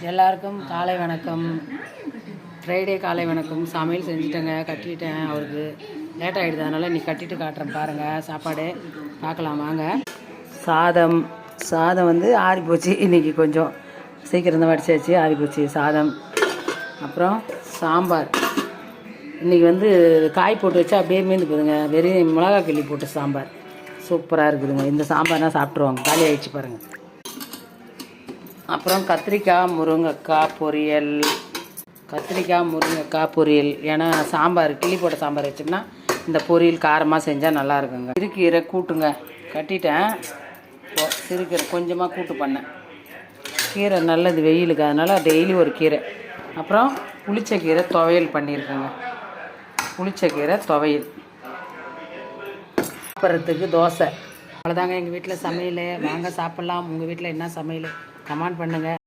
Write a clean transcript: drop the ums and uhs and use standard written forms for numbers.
எல்லாருக்கும் காலை வணக்கம். ஃப்ரைடே காலை வணக்கம். சமையல் செஞ்சுட்டேங்க, கட்டிட்டேன். அவருக்கு லேட் ஆகிடுது, அதனால் நீ கட்டிட்டு காட்டுறேன் பாருங்கள். சாப்பாடு பார்க்கலாம் வாங்க. சாதம் வந்து ஆறி போச்சு. இன்றைக்கி கொஞ்சம் சீக்கிரம் தான் வடிச்சாச்சு, ஆறி போச்சு சாதம். அப்புறம் சாம்பார். இன்றைக்கி வந்து காய் போட்டு வச்சா அப்படியே மீந்து போதுங்க. வெறும் மிளகா கிள்ளி போட்டு சாம்பார் சூப்பராக இருக்குதுங்க. இந்த சாம்பார்னா சாப்பிட்ருவாங்க. காலி ஆகிடுச்சு பாருங்கள். அப்புறம் கத்திரிக்காய் முருங்கைக்காய் பொரியல். ஏன்னா சாம்பார் கிள்ளி போட்ட சாம்பார் வச்சோம்னா இந்த பொரியல் காரமாக செஞ்சால் நல்லா இருக்குங்க. சிறுக்கீரை கூட்டுங்க கட்டிட்டேன். சிறுக்கீரை கொஞ்சமாக கூட்டு பண்ணேன். கீரை நல்லது வெயிலுக்கு, அதனால் டெய்லி ஒரு கீரை. அப்புறம் புளிச்சக்கீரை துவையல் பண்ணியிருக்கேங்க. புளிச்சக்கீரை துவையல். சாப்பிட்றதுக்கு தோசை. அவ்வளோதாங்க எங்கள் வீட்டில் சமையல். வாங்க சாப்பிட்லாம். உங்கள் வீட்டில் என்ன சமையல் கமெண்ட் பண்ணுங்கள்.